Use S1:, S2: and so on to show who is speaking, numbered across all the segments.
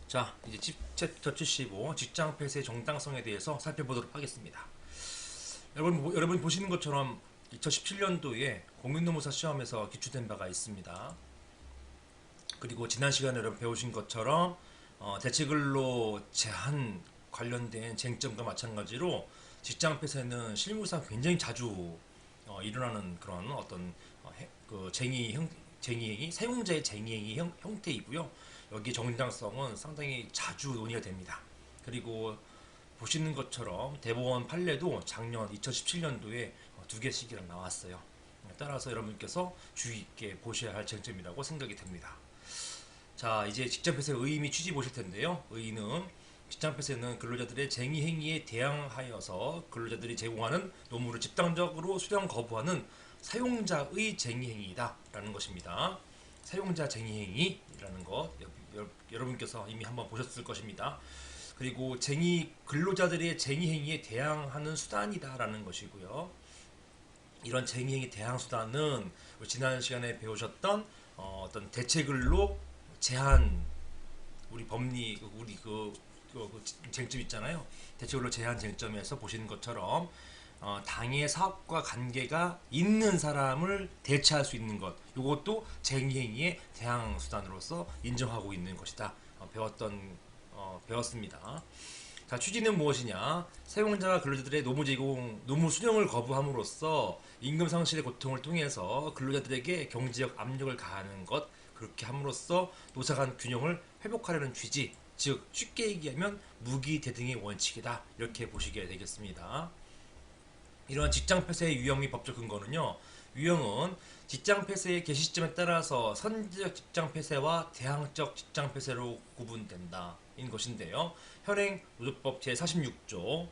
S1: 자, 이제 챕터 75 직장 폐쇄의 정당성에 대해서 살펴보도록 하겠습니다. 여러분 보시는 것처럼 2017년도에 공인노무사 시험에서 기출된 바가 있습니다. 그리고 지난 시간에 여러분 배우신 것처럼 대체근로 제한 관련된 쟁점과 마찬가지로 직장 폐쇄는 실무상 굉장히 자주 일어나는 그런 어떤 그 쟁의행위, 사용자의 쟁의행위 형태이고요. 여기 정당성은 상당히 자주 논의가 됩니다. 그리고 보시는 것처럼 대법원 판례도 작년 2017년도에 두 개씩이나 나왔어요. 따라서 여러분께서 주의 있게 보셔야 할 쟁점이라고 생각이 됩니다. 자, 이제 직장 폐쇄 의의 및 취지 보실 텐데요. 의의는 직장 폐쇄는 근로자들의 쟁의 행위에 대항하여서 근로자들이 제공하는 노무를 집단적으로 수령 거부하는 사용자의 쟁의 행위이다 라는 것입니다. 사용자 쟁의 행위라는 것 여러분께서 이미 한번 보셨을 것입니다. 그리고 근로자들의 쟁의 행위에 대항하는 수단이다 라는 것이고요. 이런 쟁의 행위 대항 수단은 지난 시간에 배우셨던 어떤 대체근로 제한, 우리 법리 우리 쟁점 있잖아요. 대체근로 제한 쟁점에서 보시는 것처럼 당의 사업과 관계가 있는 사람을 대체할 수 있는 것, 이것도 쟁의행위의 대항 수단으로서 인정하고 있는 것이다. 배웠습니다. 자, 취지는 무엇이냐? 사용자가 근로자들의 노무 수령을 거부함으로써 임금 상실의 고통을 통해서 근로자들에게 경제적 압력을 가하는 것, 그렇게 함으로써 노사 간 균형을 회복하려는 취지, 즉 쉽게 얘기하면 무기 대등의 원칙이다. 이렇게 보시게 되겠습니다. 이러한 직장 폐쇄의 유형 및 법적 근거는요. 유형은 직장 폐쇄의 개시 시점에 따라서 선제적 직장 폐쇄와 대항적 직장 폐쇄로 구분된다. 인 것인데요. 현행 노조법 제46조,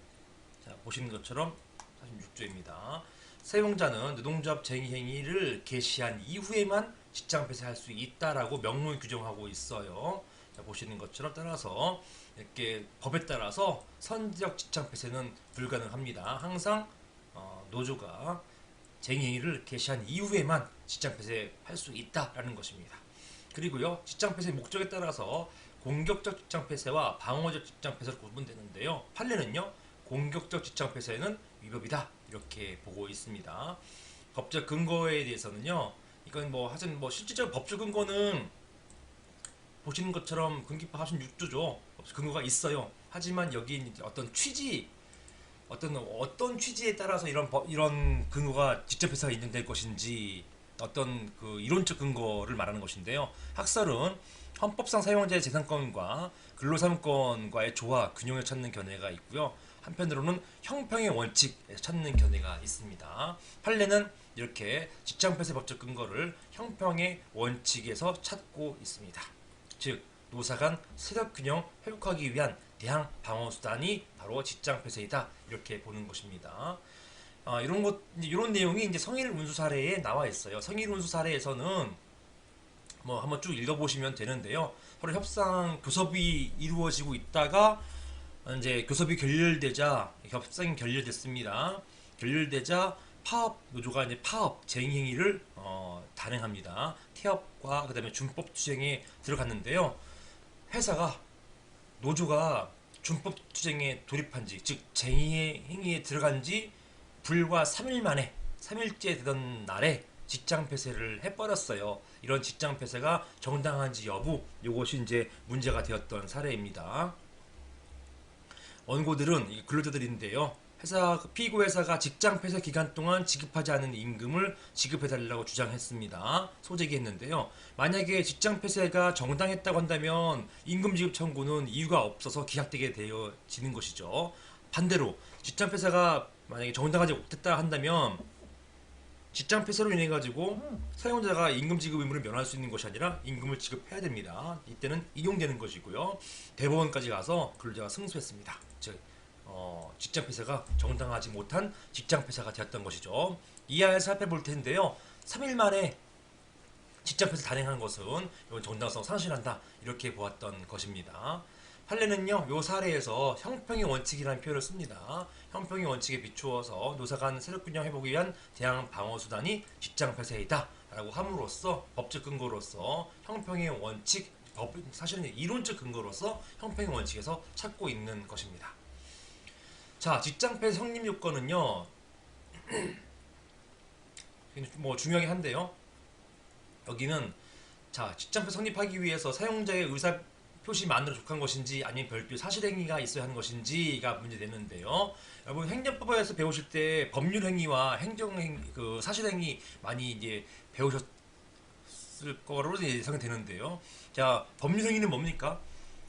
S1: 자, 보시는 것처럼 46조입니다. 사용자는 노동조합 쟁의 행위를 개시한 이후에만 직장 폐쇄할 수 있다라고 명문 규정하고 있어요. 자, 보시는 것처럼 따라서 이렇게 법에 따라서 선제적 직장 폐쇄는 불가능합니다. 항상 노조가 쟁의 행위를 개시한 이후에만 직장 폐쇄할 수 있다라는 것입니다. 그리고요, 직장 폐쇄 목적에 따라서 공격적 직장 폐쇄와 방어적 직장 폐쇄로 구분되는데요. 판례는요, 공격적 직장 폐쇄는 위법이다 이렇게 보고 있습니다. 법적 근거에 대해서는요, 이건 하여튼 실질적 법적 근거는 보시는 것처럼 군기법 46조죠. 근거가 있어요. 하지만 여기 어떤 취지, 어떤 취지에 따라서 이런 근거가 직접 폐쇄가 인정될 것인지 어떤 그 이론적 근거를 말하는 것인데요. 학설은 헌법상 사용자의 재산권과 근로사무권과의 조화, 균형을 찾는 견해가 있고요. 한편으로는 형평의 원칙에서 찾는 견해가 있습니다. 판례는 이렇게 직장폐쇄 법적 근거를 형평의 원칙에서 찾고 있습니다. 즉 노사 간 세력균형 회복하기 위한 대항 방어 수단이 바로 직장폐쇄이다 이렇게 보는 것입니다. 이런 내용이 이제 성일 운수 사례에 나와 있어요. 성일 운수 사례에서는 한번 쭉 읽어보시면 되는데요. 서로 교섭이 이루어지고 있다가 이제 교섭이 협상이 결렬됐습니다. 결렬되자 파업 노조가 이제 파업 쟁의 행위를 단행합니다. 태업과 그다음에 준법 투쟁에 들어갔는데요. 노조가 준법 투쟁에 돌입한 지, 즉 쟁의 행위에 들어간 지 불과 3일 만에 3일째 되던 날에 직장 폐쇄를 해버렸어요. 이런 직장 폐쇄가 정당한지 여부, 이것이 이제 문제가 되었던 사례입니다. 원고들은 근로자들인데요. 피고 회사가 직장 폐쇄 기간 동안 지급하지 않은 임금을 지급해달라고 주장했습니다. 소재기했는데요. 만약에 직장 폐쇄가 정당했다고 한다면 임금 지급 청구는 이유가 없어서 기각되게 되어지는 것이죠. 반대로 직장 폐쇄가 만약에 정당하지 못했다 한다면 직장 폐쇄로 인해 가지고 사용자가 임금 지급 의무를 면할 수 있는 것이 아니라 임금을 지급해야 됩니다. 이때는 이용되는 것이고요. 대법원까지 가서 근로자가 승소했습니다. 즉 직장 폐쇄가 정당하지 못한 직장 폐쇄가 되었던 것이죠. 이하에 살펴볼 텐데요. 3일 만에 직장 폐쇄 단행한 것은 이건 정당성 상실한다 이렇게 보았던 것입니다. 판례는요, 이 사례에서 형평의 원칙이라는 표현을 씁니다. 형평의 원칙에 비추어서 노사 간 세력균형 회복을 위한 대항 방어 수단이 직장 폐쇄이다 라고 함으로써 법적 근거로서 형평의 원칙 사실은 이론적 근거로서 형평의 원칙에서 찾고 있는 것입니다. 자, 직장폐 성립 요건은요, 뭐 중요하긴 한데요. 여기는 자, 직장폐 성립하기 위해서 사용자의 의사 표시만으로 족한 것인지 아니면 별도 사실행위가 있어야 하는 것인지가 문제되는데요. 여러분 행정법에서 배우실 때 법률행위와 행정행 그 사실행위 많이 이제 배우셨을 거로 예상이 되는데요. 자, 법률행위는 뭡니까?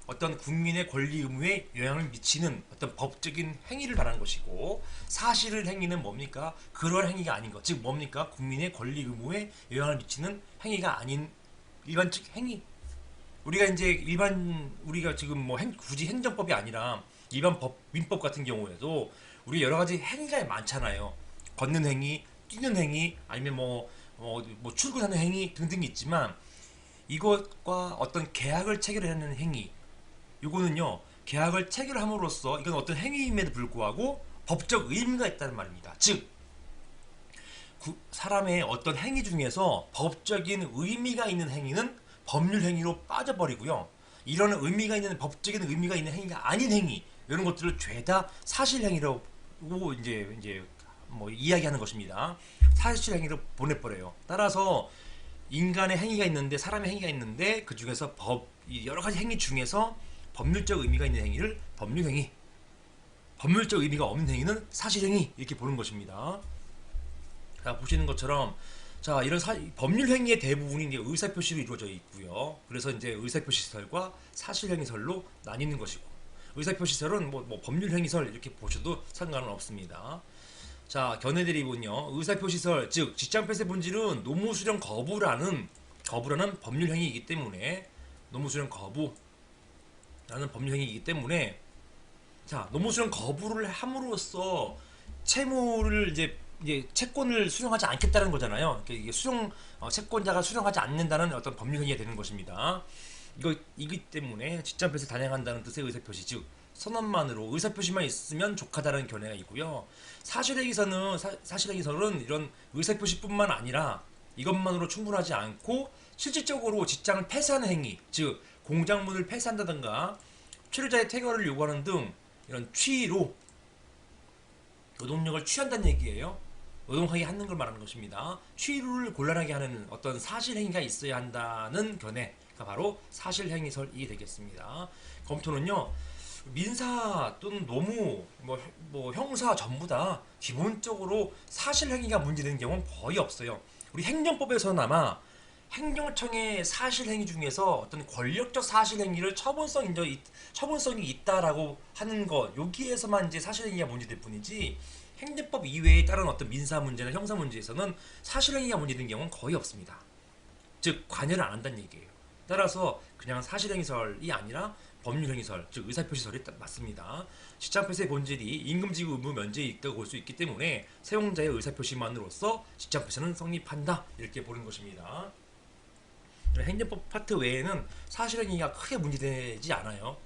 S1: 어떤 국민의 권리 의무에 영향을 미치는 어떤 법적인 행위를 말하는 것이고, 사실을 행위는 뭡니까? 그런 행위가 아닌 것. 즉 뭡니까? 국민의 권리 의무에 영향을 미치는 행위가 아닌 일반적 행위. 우리가 지금 뭐 굳이 행정법이 아니라 일반 법 민법 같은 경우에도 우리 여러 가지 행위가 많잖아요. 걷는 행위, 뛰는 행위, 아니면 뭐 출근하는 행위 등등이 있지만, 이것과 어떤 계약을 체결하는 행위, 이거는요, 계약을 체결함으로써 이건 어떤 행위임에도 불구하고 법적 의미가 있다는 말입니다. 즉 사람의 어떤 행위 중에서 법적인 의미가 있는 행위는 법률 행위로 빠져버리고요. 이런 의미가 있는 법적인 의미가 있는 행위가 아닌 행위, 이런 것들을 죄다 사실 행위라고 이제 뭐 이야기하는 것입니다. 사실 행위로 보내버려요. 따라서 인간의 행위가 있는데, 사람의 행위가 있는데, 그 중에서 여러 가지 행위 중에서 법률적 의미가 있는 행위를 법률 행위, 법률적 의미가 없는 행위는 사실 행위, 이렇게 보는 것입니다. 자, 보시는 것처럼, 자, 이런 법률 행위의 대부분이 이제 의사 표시로 이루어져 있고요. 그래서 이제 의사 표시설과 사실 행위설로 나뉘는 것이고, 의사 표시설은 뭐 법률 행위설 이렇게 보셔도 상관은 없습니다. 자, 견해 대리본요. 의사 표시설, 즉 직장 폐쇄 본질은 노무 수령 거부라는 법률 행위이기 때문에, 노무 수령 거부라는 법률 행위이기 때문에, 자, 노무 수령 거부를 함으로써 채무를 이제 채권을 수령하지 않겠다는 거잖아요. 그러니까 이게 채권자가 수령하지 않는다는 어떤 법률 행위가 되는 것입니다. 이기 때문에 직장 폐쇄 단행한다는 뜻의 의사 표시, 즉 선언만으로 의사 표시만 있으면 족하다는 견해가 있고요. 사실행위서는 이런 의사 표시뿐만 아니라 이것만으로 충분하지 않고 실질적으로 직장을 폐쇄하는 행위, 즉 공장문을 폐쇄한다든가 체류자의 퇴거를 요구하는 등 이런 취로 노동력을 취한다는 얘기예요. 노동하게 하는 걸 말하는 것입니다. 취를 곤란하게 하는 어떤 사실행위가 있어야 한다는 견해가 바로 사실행위설이 되겠습니다. 검토는요, 민사 또는 노무, 뭐 형사 전부 다 기본적으로 사실행위가 문제되는 경우는 거의 없어요. 우리 행정법에서나마 행정청의 사실행위 중에서 어떤 권력적 사실행위를 처분성이 있다라고 하는 것, 여기에서만 이제 사실행위가 문제될 뿐이지, 행정법 이외에 다른 어떤 민사 문제나 형사 문제에서는 사실행위가 문제된 경우는 거의 없습니다. 즉 관여를 안 한다는 얘기예요. 따라서 그냥 사실행위설이 아니라 법률행위설, 즉 의사표시설이 맞습니다. 직장폐쇄의 본질이 임금지구 의무 면제에 있다고 볼 수 있기 때문에 사용자의 의사표시만으로써 직장폐쇄는 성립한다, 이렇게 보는 것입니다. 행정법 파트 외에는 사실행위가 크게 문제되지 않아요.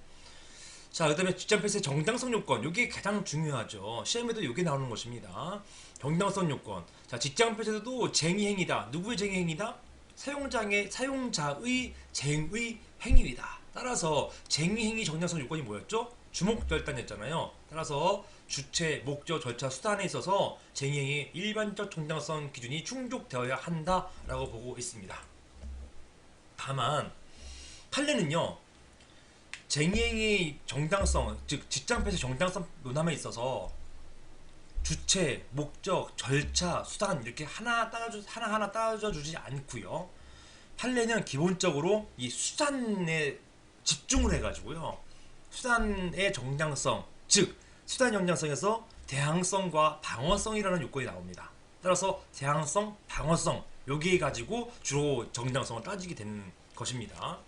S1: 자, 그 다음에 직장폐쇄 정당성 요건, 이게 가장 중요하죠. 시험에도 이게 나오는 것입니다. 정당성 요건. 자, 직장폐쇄도 쟁의행위다. 누구의 쟁의행위다? 사용자의 쟁의 행위이다. 따라서 쟁의행위 정당성 요건이 뭐였죠? 주목절단이었잖아요. 따라서 주체, 목적, 절차, 수단에 있어서 쟁의행위의 일반적 정당성 기준이 충족되어야 한다라고 보고 있습니다. 다만 판례는요, 쟁의행위 정당성, 즉 직장폐쇄 정당성 논함에 있어서 주체, 목적, 절차, 수단 이렇게 하나하나 따져 주지 않고요. 판례는 기본적으로 이 수단에 집중을 해가지고요, 수단의 정당성, 즉 수단 정당성에서 대항성과 방어성이라는 요건이 나옵니다. 따라서 대항성, 방어성, 여기에 가지고 주로 정당성을 따지게 되는 것입니다.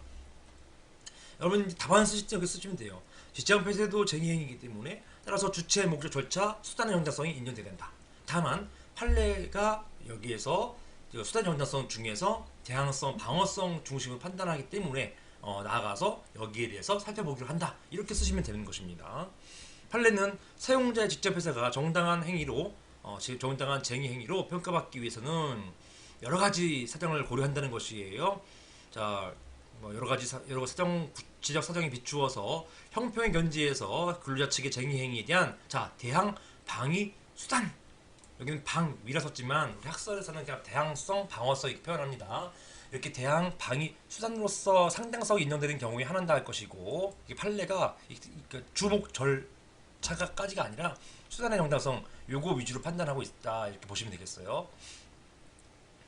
S1: 여러분 답안 쓰실 때 여기 쓰시면 돼요. 직장 폐쇄도 쟁의행위이기 때문에 따라서 주체, 목적, 절차, 수단의 정당성이 인정돼야 된다. 다만 판례가 여기에서 수단 정당성 중에서 대항성, 방어성 중심으로 판단하기 때문에 나아가서 여기에 대해서 살펴보기로 한다, 이렇게 쓰시면 되는 것입니다. 판례는 사용자의 직접 폐쇄가 정당한 쟁의 행위로 평가받기 위해서는 여러 가지 사정을 고려한다는 것이에요. 자, 뭐 여러 구체적 사정에 비추어서 형평의 견지에서 근로자 측의 쟁의 행위에 대한 대항 방위 수단, 여기는 방위라 썼지만 우리 학설에서는 그냥 대항성 방어성 이렇게 표현합니다. 이렇게 대항 방위 수단으로서 상당성이 인정되는 경우에 한한다 할 것이고, 이게 판례가 주목 절차가까지가 아니라 수단의 정당성 요거 위주로 판단하고 있다 이렇게 보시면 되겠어요.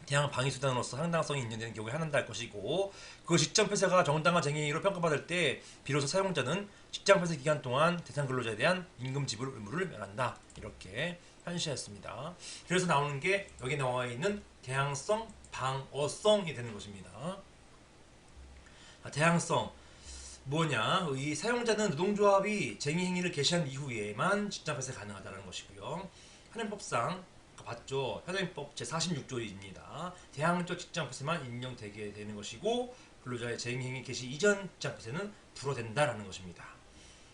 S1: 대항 방위 수단으로서 상당성이 인정되는 경우에 한한다 할 것이고, 그 직장 폐쇄가 정당한 쟁의로 평가받을 때 비로소 사용자는 직장 폐쇄 기간 동안 대상 근로자에 대한 임금 지불 의무를 면한다 이렇게 판시했습니다. 그래서 나오는 게 여기 나와 있는 대항성 방어성이 되는 것입니다. 대항성 뭐냐? 이 사용자는 노동조합이 쟁의 행위를 개시한 이후에만 직장 폐쇄 가능하다는 것이고요. 현행법상 봤죠. 현행법 제46조입니다. 대항적 직장 폐쇄만 인정되게 되는 것이고, 근로자의 쟁의 행위 개시 이전 직장 폐쇄는 불허된다라는 것입니다.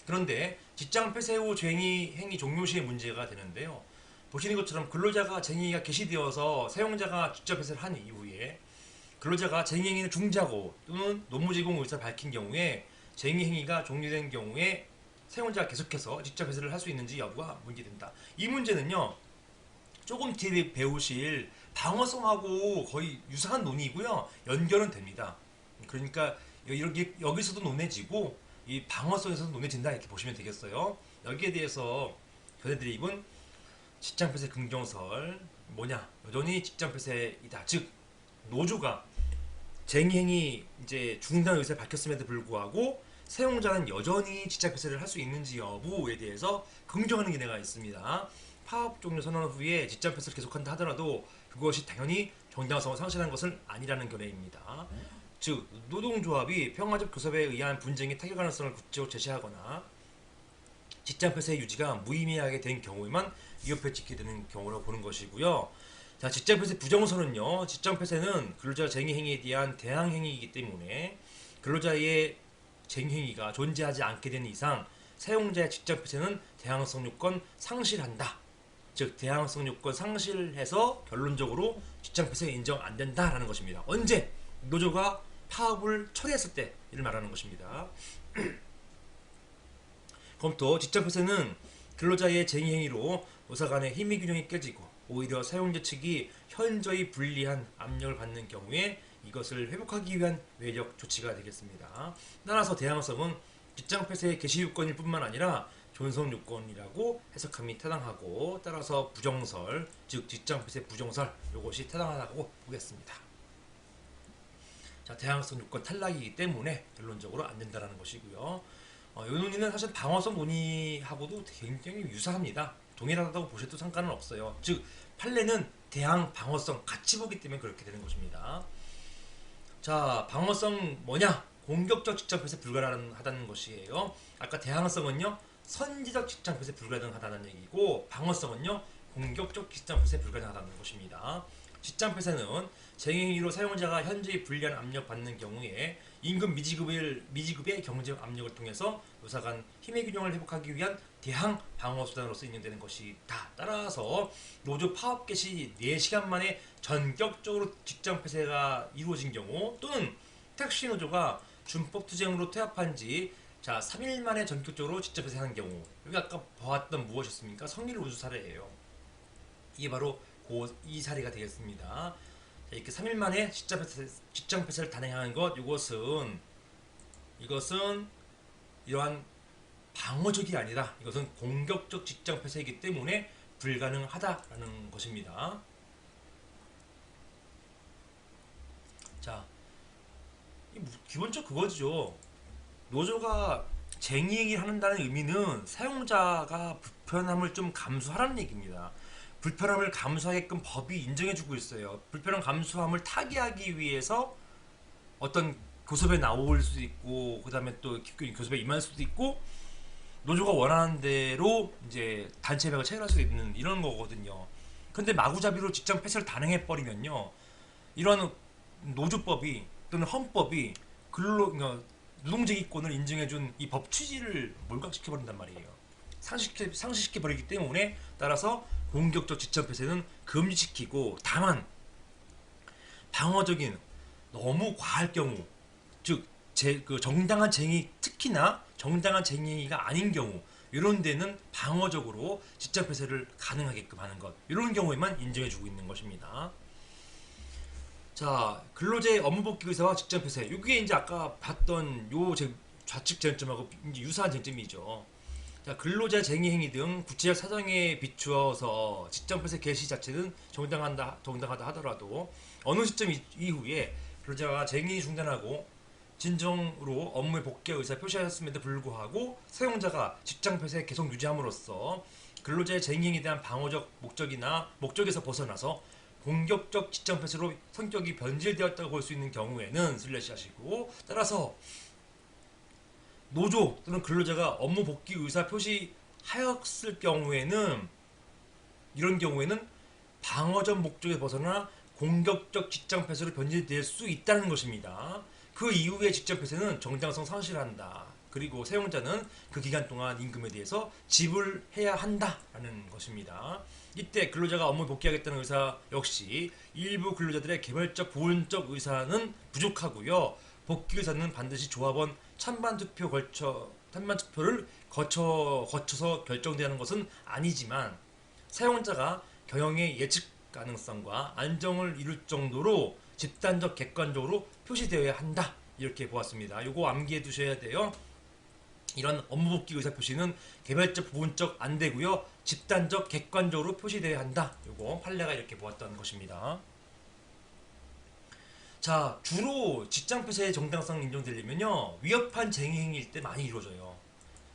S1: 그런데 직장 폐쇄 후 쟁의 행위 종료 시에 문제가 되는데요. 보시는 것처럼 근로자가 쟁의가 개시되어서 사용자가 직접 폐쇄를 한 이후에 근로자가 쟁의 행위를 중지하고 또는 노무 제공 의사를 밝힌 경우에 쟁의 행위가 종료된 경우에 사용자가 계속해서 직접 폐쇄를 할 수 있는지 여부가 문제된다. 이 문제는요, 조금 뒤에 배우실 방어성하고 거의 유사한 논의이고요. 연결은 됩니다. 그러니까 여기서도 논해지고 이 방어성에서도 논해진다 이렇게 보시면 되겠어요. 여기에 대해서 전해드리군 직장 폐쇄 긍정설 뭐냐? 여전히 직장 폐쇄이다. 즉 노조가 쟁의 행위 이제 중단 의사를 밝혔음에도 불구하고 사용자는 여전히 직장 폐쇄를 할 수 있는지 여부에 대해서 긍정하는 견해가 있습니다. 파업 종료 선언 후에 직장 폐쇄를 계속한다 하더라도 그것이 당연히 정당성을 상실하는 것은 아니라는 견해입니다. 즉 노동조합이 평화적 교섭에 의한 분쟁의 타결 가능성을 구체적으로 제시하거나 직장 폐쇄 유지가 무의미하게 된 경우에만 위협에 지게 되는 경우라고 보는 것이고요. 자, 직장 폐쇄 부정선은요. 직장 폐쇄는 근로자 쟁의 행위에 대한 대항 행위이기 때문에 근로자의 쟁의 행위가 존재하지 않게 되는 이상 사용자의 직장 폐쇄는 대항성 요건 상실한다. 즉 대항성 요건 상실해서 결론적으로 직장 폐쇄 인정 안 된다라는 것입니다. 언제? 노조가 파업을 철회했을 때 이를 말하는 것입니다. 검토 직장 폐쇄는 근로자의 쟁의 행위로 노사 간의 힘의 균형이 깨지고 오히려 사용자 측이 현저히 불리한 압력을 받는 경우에 이것을 회복하기 위한 외적 조치가 되겠습니다. 따라서 대항성은 직장 폐쇄 개시 요건일 뿐만 아니라 존속 요건이라고 해석함이 타당하고, 따라서 부정설, 즉 직장 폐쇄 부정설 이것이 타당하다고 보겠습니다. 자, 대항성 요건 탈락이기 때문에 결론적으로 안 된다라는 것이고요. 이 논의는 사실 방어성 논의하고도 굉장히 유사합니다. 동일하다고 보셔도 상관은 없어요. 즉 판례는 대항 방어성 같이 보기 때문에 그렇게 되는 것입니다. 자, 방어성 뭐냐? 공격적 직장 폐쇄 불가능하다는 것이에요. 아까 대항성은요 선제적 직장 폐쇄 불가능하다는 얘기고, 방어성은요 공격적 직장 폐쇄 불가능하다는 것입니다. 직장 폐쇄는 쟁행위로 사용자가 현저히 불리한 압력 받는 경우에 임금 미지급의 경제적 압력을 통해서 노사 간 힘의 균형을 회복하기 위한 대항 방어 수단으로서 인정되는 것이다. 따라서 노조 파업 개시 4시간 만에 전격적으로 직장 폐쇄가 이루어진 경우, 또는 택시 노조가 준법 투쟁으로 퇴합한 지 3일 만에 전격적으로 직장 폐쇄하는 경우, 여기 아까 보았던 무엇이었습니까? 성일 우주 사례예요. 이게 바로 이 사례가 되겠습니다. 이렇게 3일 만에 직장 폐쇄를 단행하는 것, 이것은 이러한 방어적이 아니라 이것은 공격적 직장 폐쇄이기 때문에 불가능하다라는 것입니다. 자, 기본적 그거죠. 노조가 쟁의행위를 한다는 의미는 사용자가 불편함을 좀 감수하라는 얘기입니다. 불편함을 감수하게끔 법이 인정해주고 있어요. 불편함 감수함을 타개하기 위해서 어떤 교섭에 나올 수도 있고, 그 다음에 또 교섭에 임할 수도 있고, 노조가 원하는 대로 이제 단체 협약을 체결할 수 있는 이런 거거든요. 근데 마구잡이로 직장 폐쇄를 단행해 버리면요, 이런 노조법이 또는 헌법이 그러니까 노동쟁의권을 인정해준 이 법 취지를 몰각시켜 버린단 말이에요. 상실시켜 버리기 때문에, 따라서 공격적 직장 폐쇄는 금지시키고, 다만 방어적인 너무 과할 경우, 즉 그 정당한 쟁의, 특히나 정당한 쟁의가 아닌 경우 이런 데는 방어적으로 직장 폐쇄를 가능하게끔 하는 것, 이런 경우에만 인정해주고 있는 것입니다. 자, 근로자의 업무 복귀 의사와 직장 폐쇄, 이게 이제 아까 봤던 요 좌측 쟁점하고 이제 유사한 쟁점이죠. 자, 근로자 쟁의 행위 등 구체적 사정에 비추어서 직장 폐쇄 개시 자체는 정당하다 하더라도 어느 시점 이후에 근로자가 쟁의 중단하고 진정으로 업무에 복귀 의사 표시하였음에도 불구하고 사용자가 직장 폐쇄 계속 유지함으로써 근로자의 쟁의에 대한 방어적 목적에서 벗어나서 공격적 직장 폐쇄로 성격이 변질되었다고 볼 수 있는 경우에는 슬래시 하시고, 따라서 노조 또는 근로자가 업무 복귀 의사 표시하였을 경우에는, 이런 경우에는 방어적 목적에서 벗어나 공격적 직장 폐쇄로 변질될 수 있다는 것입니다. 그 이후에 직장 폐쇄는 정당성 상실한다. 그리고 사용자는 그 기간 동안 임금에 대해서 지불해야 한다라는 것입니다. 이때 근로자가 업무 복귀하겠다는 의사 역시 일부 근로자들의 개별적 보훈적 의사는 부족하고요. 복귀 의사는 반드시 조합원 찬반 투표를 거쳐서 결정되는 것은 아니지만 사용자가 경영의 예측 가능성과 안정을 이룰 정도로 집단적 객관적으로 표시되어야 한다, 이렇게 보았습니다. 요거 암기해 두셔야 돼요. 이런 업무 복귀 의사 표시는 개별적 부분적 안 되고요, 집단적 객관적으로 표시되어야 한다. 요거 판례가 이렇게 보았던 것입니다. 자, 주로 직장 폐쇄의 정당성 인정되려면요, 위협한 쟁의 행위일 때 많이 이루어져요.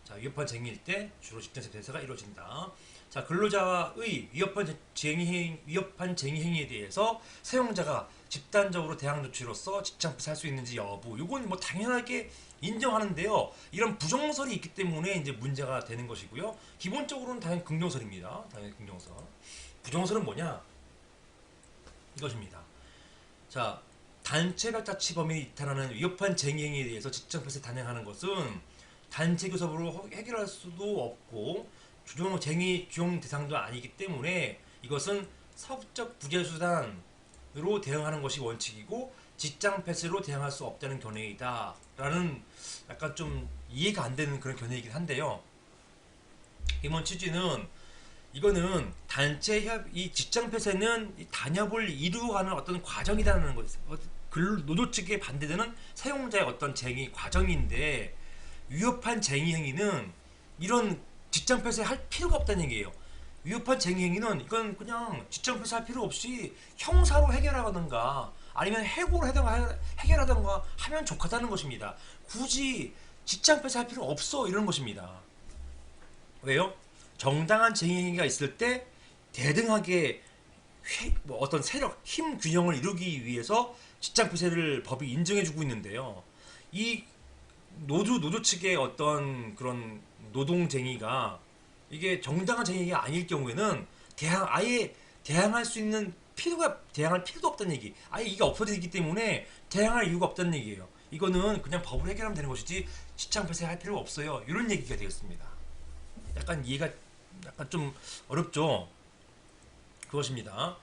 S1: 자, 위협한 쟁의일 때 주로 직장 폐쇄가 이루어진다. 자, 근로자의 위협한 쟁의 행위에 대해서 사용자가 집단적으로 대항 조치로서 직장 폐쇄할 수 있는지 여부, 이건 뭐 당연하게 인정하는데요. 이런 부정설이 있기 때문에 이제 문제가 되는 것이고요. 기본적으로는 당연히 긍정설입니다. 당연히 긍정설. 부정설은 뭐냐? 이것입니다. 자, 단체별 자치 범위에 이탈하는 위협한 쟁의 행위에 대해서 직장 폐쇄 단행하는 것은 단체 교섭으로 해결할 수도 없고 쟁의 규용 대상도 아니기 때문에 이것은 사업적 부재수단으로 대응하는 것이 원칙이고 직장 폐쇄로 대응할 수 없다는 견해이다 라는, 약간 좀 이해가 안 되는 그런 견해이긴 한데요. 이번 취지는, 이거는 이 직장 폐쇄는 이 단협을 이루어가는 어떤 과정이라는 거죠. 노조 측에 반대되는 사용자의 어떤 쟁의 과정인데, 위협한 쟁의 행위는 이런 직장 폐쇄할 필요가 없다는 얘기예요. 위협한 쟁의 행위는 이건 그냥 직장 폐쇄할 필요 없이 형사로 해결하든가 아니면 해고로 해결하든가 하면 좋겠다는 것입니다. 굳이 직장 폐쇄할 필요 없어, 이런 것입니다. 왜요? 정당한 쟁의 행위가 있을 때 대등하게 어떤 세력, 힘 균형을 이루기 위해서 직장 폐쇄를 법이 인정해주고 있는데요. 이 노조 측의 어떤 그런 노동쟁의가 이게 정당한 쟁의가 아닐 경우에는 아예 대항할 수 있는 대항할 필요도 없다는 얘기. 아예 이게 없어지기 때문에 대항할 이유가 없다는 얘기예요. 이거는 그냥 법으로 해결하면 되는 것이지 직장 폐쇄할 필요가 없어요, 이런 얘기가 되겠습니다. 약간 이해가 약간 좀 어렵죠. 그것입니다.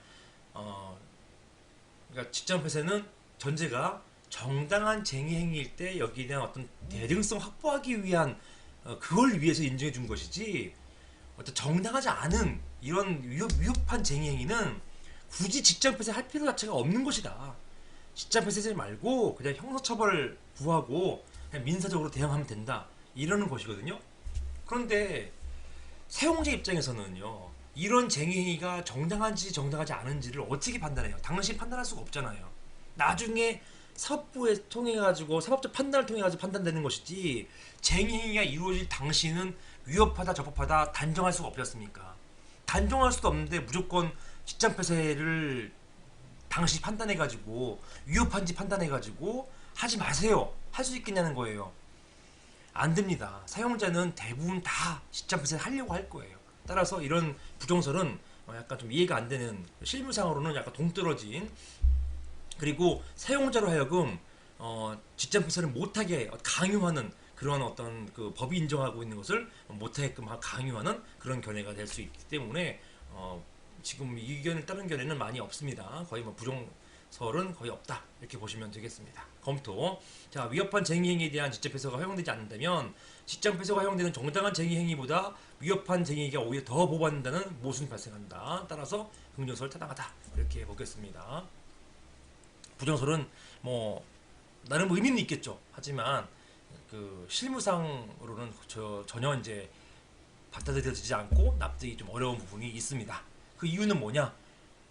S1: 그러니까 직장 폐쇄는 전제가 정당한 쟁의 행위일 때 여기에 대한 어떤 대등성 확보하기 위한 그걸 위해서 인정해 준 것이지, 어떤 정당하지 않은 이런 위협한 쟁의 행위는 굳이 직장 폐쇄 할 필요 자체가 없는 것이다. 직장 폐쇄하지 말고 그냥 형사처벌 부하고 그냥 민사적으로 대응하면 된다, 이러는 것이거든요. 그런데 사용자 입장에서는요, 이런 쟁의 행위가 정당한지 정당하지 않은지를 어떻게 판단해요? 당신 판단할 수가 없잖아요. 나중에 사법부에 통해 가지고 사법적 판단을 통해 가지고 판단되는 것이지, 쟁의 행위가 이루어질 당시는 위협하다 적법하다 단정할 수가 없지 않습니까? 단정할 수도 없는데 무조건 직장 폐쇄를 당시 판단해 가지고 위협한지 판단해 가지고 하지 마세요, 할 수 있겠냐는 거예요. 안 됩니다. 사용자는 대부분 다 직장 폐쇄를 하려고 할 거예요. 따라서 이런 부정설은 약간 좀 이해가 안 되는, 실무상으로는 약간 동떨어진, 그리고 사용자로 하여금 직장 폐쇄를 못하게 강요하는 그런 어떤 그 법이 인정하고 있는 것을 못하게끔 강요하는 그런 견해가 될 수 있기 때문에 지금 이 견해 다른 견해는 많이 없습니다. 거의 뭐 설은 거의 없다 이렇게 보시면 되겠습니다. 검토. 자, 위협한 쟁의행위에 대한 직접해서가 허용되지 않는다면 직접해서가 허용되는 정당한 쟁의행위보다 위협한 쟁의행위가 오히려 더 보호받는다는 모순이 발생한다. 따라서 긍정설 타당하다 이렇게 보겠습니다. 부정설은 뭐 나름 의미는 있겠죠. 하지만 그 실무상으로는 전혀 이제 받아들여지지 않고 납득이 좀 어려운 부분이 있습니다. 그 이유는 뭐냐?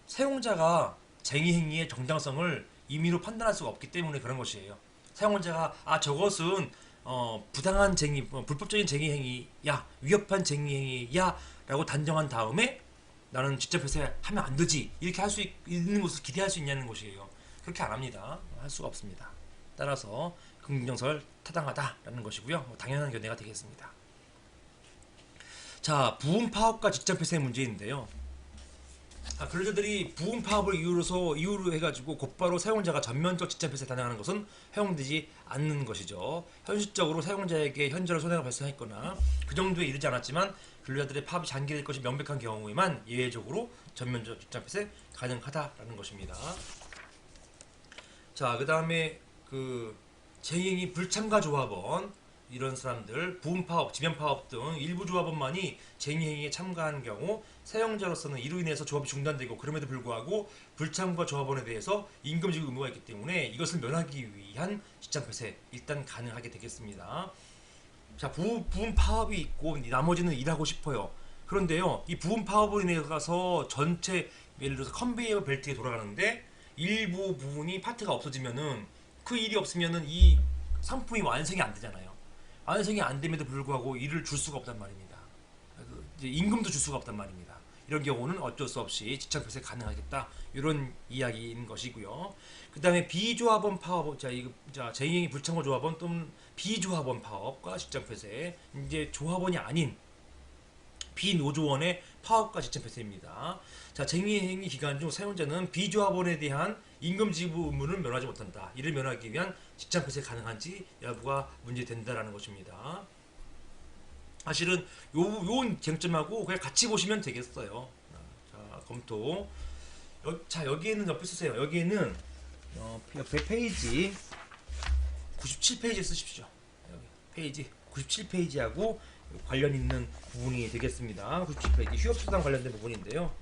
S1: 사용자가 쟁의 행위의 정당성을 임의로 판단할 수가 없기 때문에 그런 것이에요. 사용자가 저것은 부당한 쟁의, 불법적인 쟁의 행위야, 위협한 쟁의 행위야라고 단정한 다음에 나는 직접 해석하면 안 되지 이렇게 할 수 있는 것을 기대할 수 있냐는 것이에요. 그렇게 안 합니다. 할 수가 없습니다. 따라서 긍정설 타당하다라는 것이고요. 뭐 당연한 견해가 되겠습니다. 자, 부분 파업과 직접 회사의 문제인데요. 근로자들이 부분 파업을 이유로 해가지고 곧바로 사용자가 전면적 직접 회사에 단행하는 것은 허용되지 않는 것이죠. 현실적으로 사용자에게 현저한 손해가 발생했거나 그 정도에 이르지 않았지만 근로자들의 파업이 장기될 것이 명백한 경우에만 예외적으로 전면적 직접 회사 가능하다라는 것입니다. 자, 그 다음에 그 쟁행위 불참가 조합원 이런 사람들 부분파업, 지면파업 등 일부 조합원만이 쟁의행위에 참가하는 경우 사용자로서는 이로 인해서 조합이 중단되고 그럼에도 불구하고 불참가 조합원에 대해서 임금 지급 의무가 있기 때문에 이것을 면하기 위한 직장 폐쇄 일단 가능하게 되겠습니다. 자, 부분 파업이 있고 나머지는 일하고 싶어요. 그런데요, 이 부분 파업으로 인해서 전체 예를 들어서 컨베이어 벨트에 돌아가는데 일부 부분이 파트가 없어지면은 그 일이 없으면은 이 상품이 완성이 안 되잖아요. 완성이 안 됨에도 불구하고 일을 줄 수가 없단 말입니다. 이제 임금도 줄 수가 없단 말입니다. 이런 경우는 어쩔 수 없이 직장 폐쇄 가능하겠다. 이런 이야기인 것이고요. 그 다음에 비조합원 파업, 쟁행위 불참가 조합원 또는 비조합원 파업과 직장 폐쇄, 이제 조합원이 아닌 비노조원의 파업과 직장 폐쇄입니다. 자, 쟁의행위 기간 중 사용자는 비조합원에 대한 임금 지급 의무를 면하지 못한다. 이를 면하기 위한 직장 폐쇄 가능한지 여부가 문제된다라는 것입니다. 사실은 요 쟁점하고 그냥 같이 보시면 되겠어요. 자, 검토. 여기에는 옆에 쓰세요. 여기에는 옆에 페이지 97페이지 쓰십시오. 여기 페이지 97페이지하고 관련 있는 부분이 되겠습니다. 97페이지 휴업수당 관련된 부분인데요.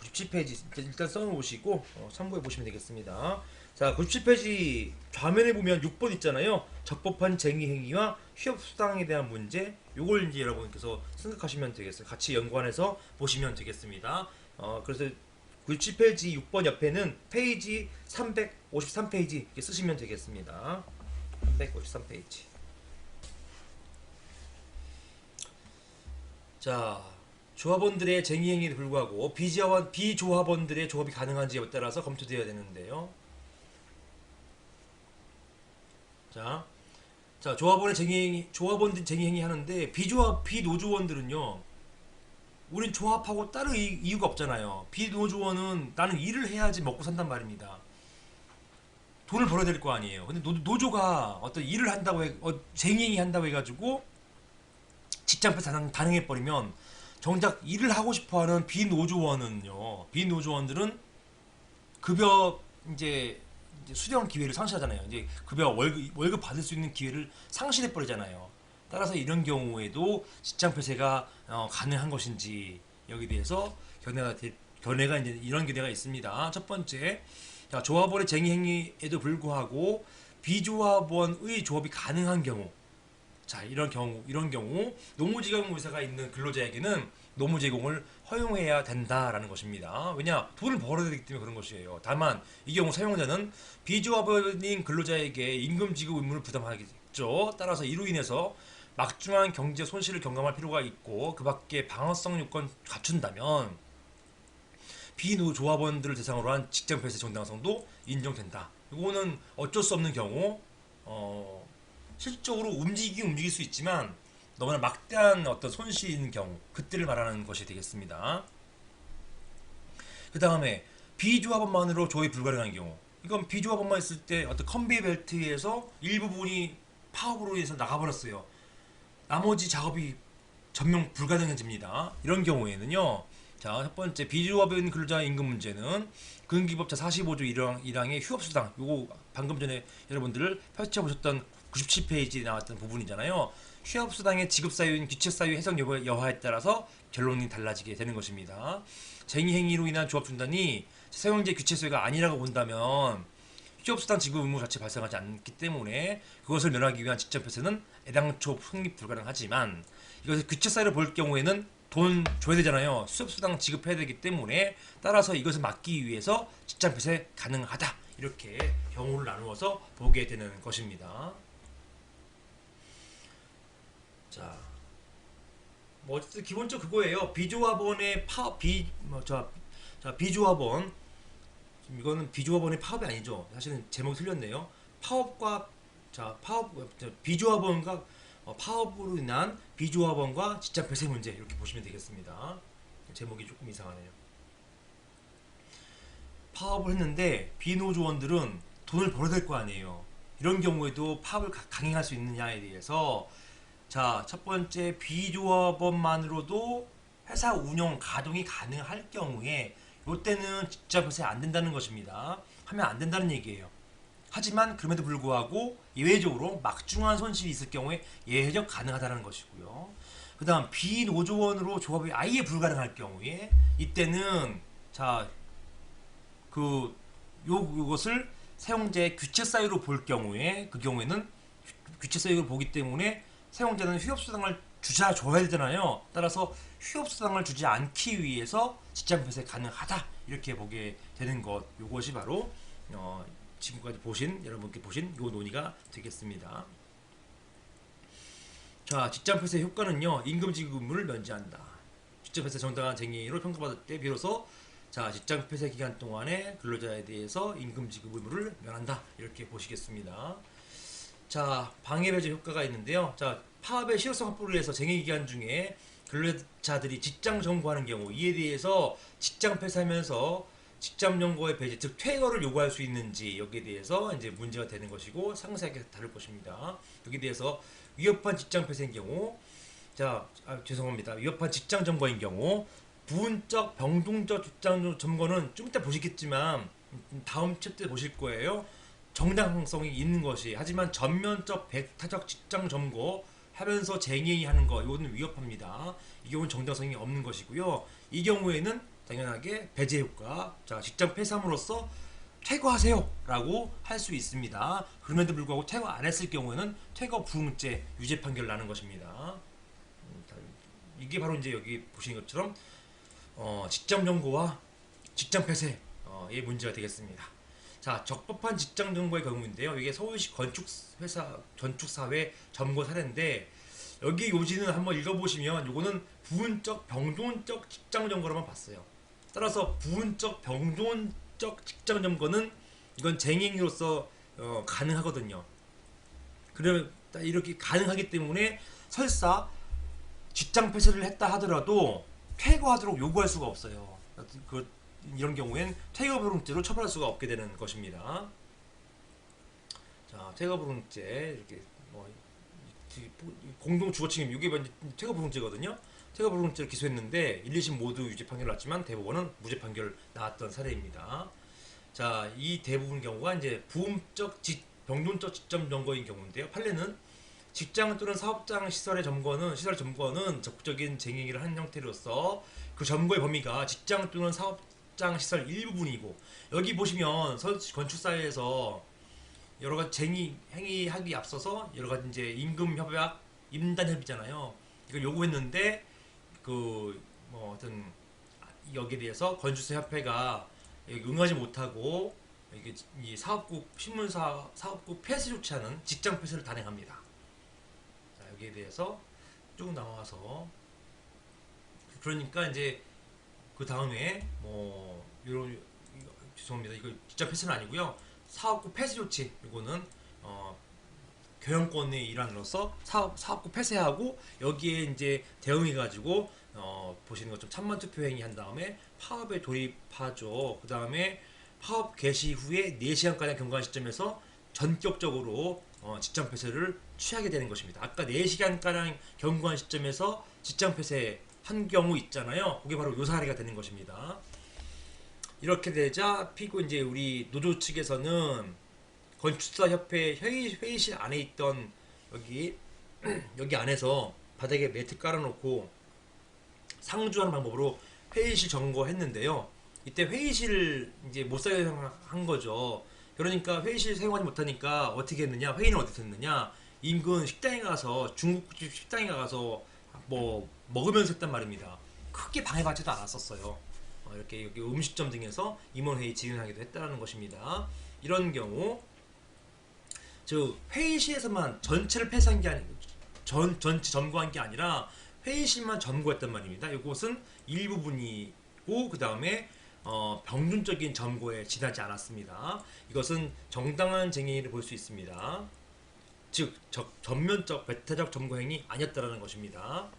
S1: 97페이지 일단 써놓으시고 참고해 보시면 되겠습니다. 자, 97페이지 좌면에 보면 6번 있잖아요. 적법한 쟁의행위와 휴업수당에 대한 문제, 요걸 이제 여러분께서 생각하시면 되겠어요. 같이 연관해서 보시면 되겠습니다. 그래서 97페이지 6번 옆에는 페이지 353페이지 이렇게 쓰시면 되겠습니다. 353페이지. 자, 조합원들의 쟁의행위에 불구하고 비조합원들의 조합이 가능한지에 따라서 검토되어야 되는데요. 자, 조합원들 쟁의행위 하는데 비노조원들은요, 우린 조합하고 다른 이유가 없잖아요. 비노조원은 나는 일을 해야지 먹고 산단 말입니다. 돈을 벌어야 될 거 아니에요. 근데 노조가 어떤 일을 한다고 쟁의행위 한다고 해가지고 직장 폐쇄 단행해버리면 정작 일을 하고 싶어하는 비노조원들은 급여 이제 수령 기회를 상실하잖아요. 이제 급여 월급 받을 수 있는 기회를 상실해 버리잖아요. 따라서 이런 경우에도 직장 폐쇄가 가능한 것인지 여기 대해서 견해가 이제 이런 견해가 있습니다. 첫 번째, 자, 조합원의 쟁의 행위에도 불구하고 비조합원의 조합이 가능한 경우, 자, 이런 경우 노무지급 의사가 있는 근로자에게는 노무 제공을 허용해야 된다라는 것입니다. 왜냐? 돈을 벌어야 되기 때문에 그런 것이에요. 다만 이 경우 사용자는 비조합원인 근로자에게 임금 지급 의무를 부담하겠죠. 따라서 이로 인해서 막중한 경제 손실을 경감할 필요가 있고 그 밖에 방어성 요건 갖춘다면 비노조합원들을 대상으로 한 직장 폐쇄 정당성도 인정된다. 이거는 어쩔 수 없는 경우 실질적으로 움직일 수 있지만 너무나 막대한 어떤 손실인 경우 그때를 말하는 것이 되겠습니다. 그 다음에 비조합원만으로 조합이 불가능한 경우, 이건 비조합원만 있을 때 어떤 컨베이어 벨트에서 일부분이 파업으로 인해서 나가버렸어요. 나머지 작업이 전면 불가능해집니다. 이런 경우에는요, 자, 첫 번째 비조합원 근로자 임금 문제는 근기법자 45조 1항의 휴업수당, 요거 방금 전에 여러분들 펼쳐보셨던 97페이지에 나왔던 부분이잖아요. 휴업수당의 지급사유인 규칙사유 해석 여하에 따라서 결론이 달라지게 되는 것입니다. 쟁의행위로 인한 조합중단이 사용제 규칙사유가 아니라고 본다면 휴업수당 지급 의무 자체 발생하지 않기 때문에 그것을 면하기 위한 직전폐쇄는 애당초 성립 불가능하지만, 이것을 규칙사유로 볼 경우에는 돈 줘야 되잖아요. 수업수당 지급해야 되기 때문에, 따라서 이것을 막기 위해서 직장폐쇄 가능하다, 이렇게 경우를 나누어서 보게 되는 것입니다. 자, 뭐 어쨌든 기본적으로 그거예요. 비조합원의 비조합원, 이거는 비조합원의 파업이 아니죠. 사실은 제목이 틀렸네요. 파업과 비조합원과 파업으로 인한 비조합원과 직장 폐쇄 문제, 이렇게 보시면 되겠습니다. 제목이 조금 이상하네요. 파업을 했는데 비노조원들은 돈을 벌어야 될 거 아니에요. 이런 경우에도 파업을 강행할 수 있느냐에 대해서, 자, 첫 번째 비조합원만으로도 회사 운영 가동이 가능할 경우에 이때는 직장 폐쇄 안 된다는 것입니다. 하면 안 된다는 얘기예요. 하지만 그럼에도 불구하고 예외적으로 막중한 손실이 있을 경우에 예외적 가능하다는 것이고요. 그 다음 비노조원으로 조합이 아예 불가능할 경우에 이때는 요것을 사용자의 규칙 사유로 볼 경우에, 그 경우에는 규칙 사유로 보기 때문에 사용자는 휴업수당을 줘야 되잖아요. 따라서 휴업수당을 주지 않기 위해서 직장폐쇄 가능하다, 이렇게 보게 되는 것, 요것이 바로 지금까지 여러분께 보신 요 논의가 되겠습니다. 자, 직장폐쇄 효과는요, 임금 지급 의무를 면제한다. 직장폐쇄 정당한 쟁의로 평가받을 때 비로소 직장폐쇄 기간 동안에 근로자에 대해서 임금 지급 의무를 면한다, 이렇게 보시겠습니다. 자, 방해배제 효과가 있는데요. 자, 파업의 실효성 확보를 위해서 쟁의 기간 중에 근로자들이 직장 정거하는 경우, 이에 대해서 직장 폐쇄하면서 직장 정거의 배제, 즉 퇴거를 요구할 수 있는지, 여기에 대해서 이제 문제가 되는 것이고 상세하게 다룰 것입니다. 여기에 대해서 위협한 직장 폐쇄인 경우, 위협한 직장 점거인 경우, 부분적 병동적 직장 점거는 좀 이따 보시겠지만 다음 챕터 때 보실 거예요. 정당성이 있는 것이, 하지만 전면적 배타적 직장 점거 하면서 쟁의하는 거, 이거는 위협합니다. 이 경우는 정당성이 없는 것이고요. 이 경우에는 당연하게 배제 효과, 직장 폐쇄함으로써 퇴거하세요 라고 할 수 있습니다. 그럼에도 불구하고 퇴거 안 했을 경우에는 퇴거 불응죄 유죄 판결 나는 것입니다. 이게 바로 이제 여기 보시는 것처럼 직장 정거와 직장 폐쇄의 문제가 되겠습니다. 자, 적법한 직장 점거의 경우인데요. 이게 서울시 건축사회 점거 사례인데, 여기 요지는 한번 읽어보시면 요거는 부분적 병존적 직장 점거로만 봤어요. 따라서 부분적 병존적 직장 점거는 이건 쟁행위로서 가능하거든요. 그러면 이렇게 가능하기 때문에 설사 직장 폐쇄를 했다 하더라도 퇴거하도록 요구할 수가 없어요. 이런 경우엔 퇴거불응죄로 처벌할 수가 없게 되는 것입니다. 자, 퇴거불응죄, 이렇게 공동 주거침해, 이게 퇴거불응죄거든요. 퇴거불응죄를 기소했는데 1, 2심 모두 유죄 판결 났지만 대법원은 무죄 판결 나왔던 사례입니다. 자, 이 대부분 경우가 이제 부음적 병존적 직점 점거인 경우인데요. 판례는 직장 또는 사업장 시설 점거는 적극적인 쟁행위를 하는 형태로서 그 점거의 범위가 직장 또는 사업장 시설 일부분이고, 여기 보시면 건축사회에서 여러 가지 행위하기 앞서서 여러 가지 이제 임금 협약, 임단 협의잖아요. 이걸 요구했는데 여기에 대해서 건축사 협회가 응하지 못하고 이게 이 사업국 사업국 폐쇄 조치하는 직장 폐쇄를 단행합니다. 자, 여기에 대해서 쭉 나와서, 그러니까 이제 그 다음에 죄송합니다. 이거 직장 폐쇄는 아니고요. 사업국 폐쇄 조치, 이거는 교영권의 일환으로서 사업국 폐쇄하고, 여기에 이제 대응해가지고 보시는 것처럼 찬반 투표 행위 한 다음에 파업에 돌입하죠. 그 다음에 파업 개시 후에 4시간가량 경과한 시점에서 전격적으로 직장 폐쇄를 취하게 되는 것입니다. 아까 4시간가량 경과한 시점에서 직장 폐쇄 한 경우 있잖아요. 그게 바로 요 사례가 되는 것입니다. 이렇게 되자 피고 이제 우리 노조 측에서는 건축사협회 회의실 안에 있던 여기 여기 안에서 바닥에 매트 깔아놓고 상주하는 방법으로 회의실 점거했는데요. 이때 회의실을 이제 못 사용한 거죠. 그러니까 회의실 사용하지 못하니까 어떻게 했느냐? 회의는 어디서 했느냐? 인근 식당에 가서 중국집 식당에 가서 뭐 먹으면서 했단 말입니다. 크게 방해받지도 않았었어요. 이렇게 여기 음식점 등에서 임원회의 진행하기도 했다는 것입니다. 이런 경우 즉 회의실에서만 전체를 폐쇄한 게 아니고 전체 점거한 게 아니라 회의실만 점거했단 말입니다. 이것은 일부분이고 그 다음에 평균적인 점거에 지나지 않았습니다. 이것은 정당한 쟁의를 볼 수 있습니다. 즉 전면적 배타적 점거 행위 아니었다라는 것입니다.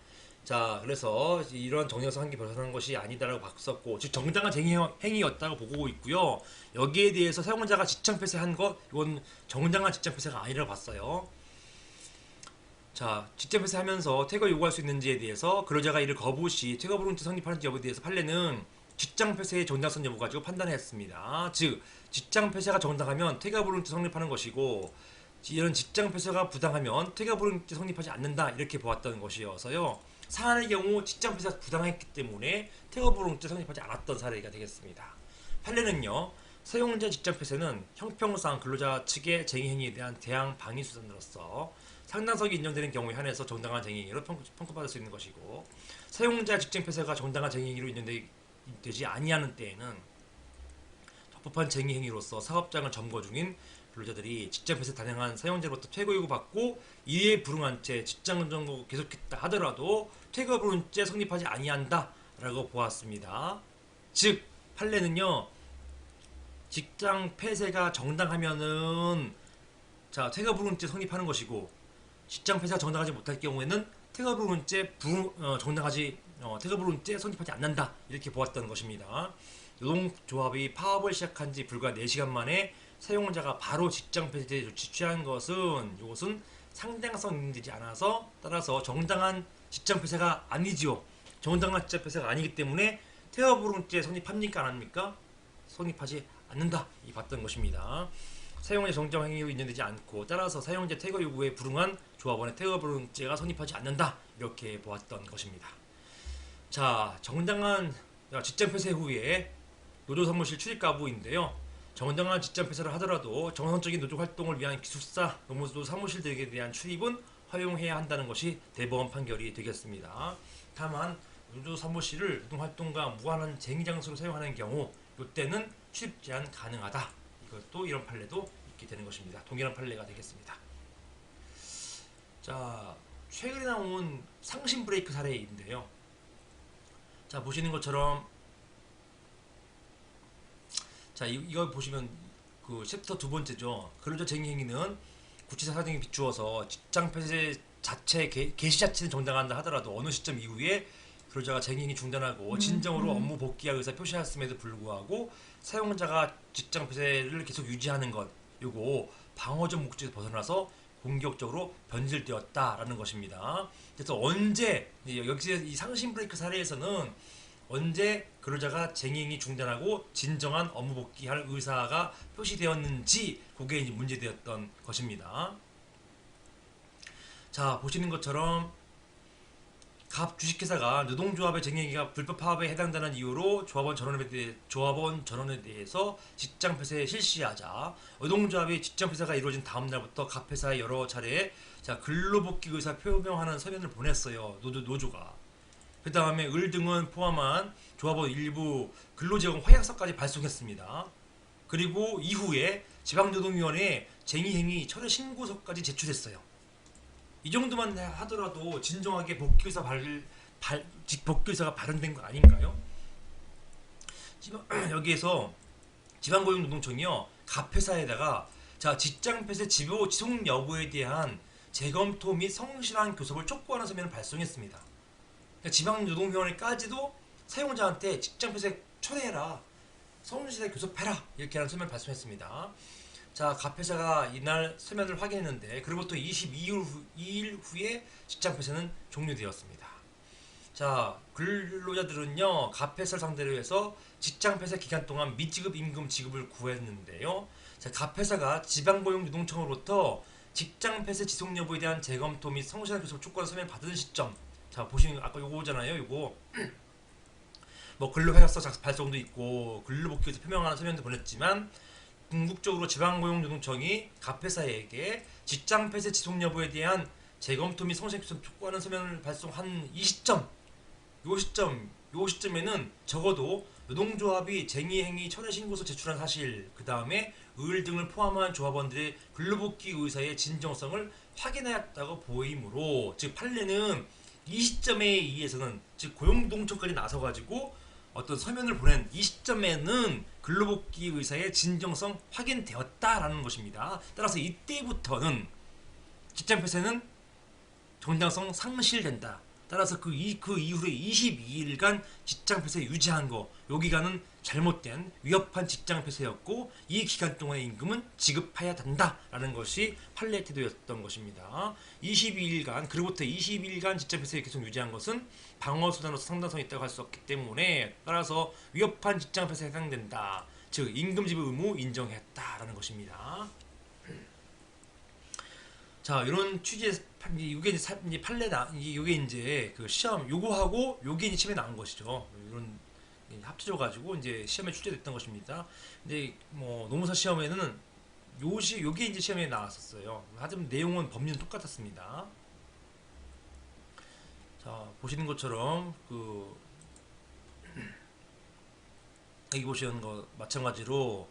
S1: 자, 그래서 이러한 정리에서 한계 벗어난 것이 아니다라고 봤었고, 즉 정당한 쟁의 행위였다고 보고 있고요. 여기에 대해서 사용자가 직장 폐쇄한 것, 이건 정당한 직장 폐쇄가 아니라고 봤어요. 자, 직장 폐쇄하면서 퇴거 요구할 수 있는지에 대해서 근로자가 이를 거부 시 퇴거 불응죄 성립하는지 여부에 대해서 판례는 직장 폐쇄의 정당성 여부 가지고 판단했습니다. 즉 직장 폐쇄가 정당하면 퇴거 불응죄 성립하는 것이고, 이런 직장 폐쇄가 부당하면 퇴거 불응죄 성립하지 않는다 이렇게 보았던 것이어서요. 사안의 경우 직장 폐쇄가 부당했기 때문에 퇴거 불응죄 성립하지 않았던 사례가 되겠습니다. 판례는요. 사용자 직장 폐쇄는 형평상 근로자 측의 쟁의 행위에 대한 대항 방위 수단으로서 상당성이 인정되는 경우에 한해서 정당한 쟁의 행위로 평가받을 수 있는 것이고, 사용자 직장 폐쇄가 정당한 쟁의 행위로 인정되지 아니하는 때에는 적법한 쟁의 행위로서 사업장을 점거 중인 근로자들이 직장 폐쇄 단행한 사용자로부터 퇴거 요구받고 이에 불응한 채 직장 점거 계속했다 하더라도 퇴거 불응죄 성립하지 아니한다라고 보았습니다. 즉 판례는요. 직장 폐쇄가 정당하면은 자 퇴거 불응죄 성립하는 것이고, 직장 폐쇄가 정당하지 못할 경우에는 퇴거 불응죄 퇴거 불응죄 성립하지 않는다 이렇게 보았던 것입니다. 노동조합이 파업을 시작한 지 불과 4시간 만에 사용자가 바로 직장 폐쇄 조치 취한 것은 이것은 상당성 인정되지 않아서 따라서 정당한 직장 폐쇄가 아니지요. 정당한 직장 폐쇄가 아니기 때문에 퇴거 불응죄 성립합니까 안 합니까? 성립하지 않는다 이 봤던 것입니다. 사용자 정정 행위로 인정되지 않고 따라서 사용자 퇴거 요구에 불응한 조합원의 퇴거 불응죄가 성립하지 않는다 이렇게 보았던 것입니다. 자, 정당한 직장 폐쇄 후에 노조 사무실 출입 가부인데요. 정당한 직장 폐쇄를 하더라도 정상적인 노조 활동을 위한 기숙사, 노조 사무실 등에 대한 출입은 허용해야 한다는 것이 대법원 판결이 되겠습니다. 다만 노조 사무실을 노동 활동과 무관한 쟁의 장소로 사용하는 경우 이때는 출입 제한 가능하다. 이것도 이런 판례도 있게 되는 것입니다. 동일한 판례가 되겠습니다. 자, 최근에 나온 상신 브레이크 사례인데요. 자, 보시는 것처럼 자, 이거 보시면 그 챕터 두 번째죠. 근로자 쟁의 행위는 구치사 사정에 비추어서 직장 폐쇄 자체 개시 자체는 정당한다 하더라도 어느 시점 이후에 근로자가 쟁의 행위 중단하고 진정으로 업무 복귀할 의사 표시했음에도 불구하고 사용자가 직장 폐쇄를 계속 유지하는 것, 요거 방어적 목적에서 벗어나서 공격적으로 변질되었다라는 것입니다. 그래서 언제 여기서 이 상신 브레이크 사례에서는 언제 근로자가 쟁의행위 중단하고 진정한 업무 복귀할 의사가 표시되었는지 그게 이제 문제되었던 것입니다. 자, 보시는 것처럼 갑 주식회사가 노동조합의 쟁의행위가 불법 파업에 해당되는 이유로 조합원 전원에 대해서 직장 폐쇄 실시하자 노동조합이 직장 폐쇄가 이루어진 다음 날부터 갑 회사에 여러 차례 근로복귀 의사 표명하는 서면을 보냈어요. 노조가. 그 다음에 을 등은 포함한 조합원 일부 근로제공 확약서까지 발송했습니다. 그리고 이후에 지방노동위원회에 쟁의행위 철회 신고서까지 제출했어요. 이 정도만 하더라도 진정하게 복귀의사가 발현된 거 아닌가요? 여기에서 지방고용노동청이요 갑 회사에다가 자 직장 폐쇄 지속 여부에 대한 재검토 및 성실한 교섭을 촉구하는 서면을 발송했습니다. 그러니까 지방노동위원회까지도 사용자한테 직장 폐쇄 철회해라, 성실하게 교섭해라 이렇게 하는 서면을 발송했습니다. 자, 갑 회사가 이날 서면을 확인했는데 그로부터 22일 후에 직장 폐쇄는 종료되었습니다. 자, 근로자들은요, 가폐사를 상대로 해서 직장 폐쇄 기간 동안 미지급 임금 지급을 구했는데요. 자, 가폐사가 지방고용노동청으로부터 직장 폐쇄 지속 여부에 대한 재검토 및 성실한 교섭 조건 서면 받은 시점. 자, 보시는 아까 요거잖아요. 요거 뭐 근로계약서 발송도 있고 근로복귀에서 표명하는 서면도 보냈지만 궁극적으로 지방고용노동청이 가폐사에게 직장 폐쇄 지속 여부에 대한 재검토 및 성실한 교섭 촉구하는 서면을 발송한 이 시점, 요 시점에는 적어도 노동조합이 쟁의행위 철회 신고서 제출한 사실, 그 다음에 의 등을 포함한 조합원들의 근로복귀 의사의 진정성을 확인하였다고 보이므로, 즉 판례는 이 시점에 의해서는, 즉 고용노동청까지 나서가지고 어떤 서면을 보낸 이 시점에는 근로복귀 의사의 진정성 확인되었다라는 것입니다. 따라서 이때부터는 직장 폐쇄는 정당성 상실된다. 따라서 그 이후에 22일간 직장 폐쇄 유지한 거, 요 기간은 잘못된 위협한 직장 폐쇄였고 이 기간 동안의 임금은 지급해야 된다라는 것이 판례 태도였던 것입니다. 22일간, 그로부터 22일간 직장 폐쇄 계속 유지한 것은 방어 수단으로서 상당성이 있다고 할 수 없기 때문에, 따라서 위협한 직장 폐쇄에 해당된다. 즉 임금 지급 의무 인정했다라는 것입니다. 자, 이런 취지의 이게 이제 판례다. 이게 이제 그 시험 요거하고 요게 이제 시험에 나온 것이죠. 이런 합쳐져 가지고 이제 시험에 출제됐던 것입니다. 근데 뭐 노무사 시험에는 요게 이제 시험에 나왔었어요. 하지만 내용은 법률은 똑같았습니다. 자, 보시는 것처럼 그 여기 보시는 거 마찬가지로,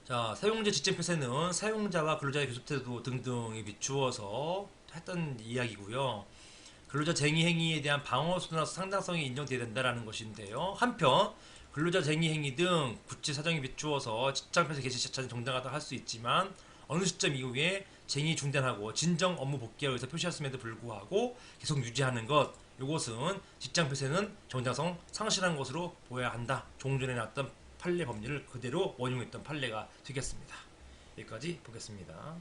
S1: 자, 사용자 직접 폐쇄는 사용자와 근로자의 교섭태도 등등에 비추어서 했던 이야기고요. 근로자 쟁의 행위에 대한 방어 수단으로서 상당성이 인정돼야 된다라는 것인데요. 한편 근로자 쟁의 행위 등 구체 사정에 비추어서 직장 폐쇄 개시 자체는 정당하다 할 수 있지만 어느 시점 이후에 쟁의 중단하고 진정 업무 복귀할 의사 표시했음에도 불구하고 계속 유지하는 것, 이것은 직장 폐쇄는 정당성 상실한 것으로 보아야 한다. 종전에 나왔던 판례 법률을 그대로 원용했던 판례가 되겠습니다. 여기까지 보겠습니다.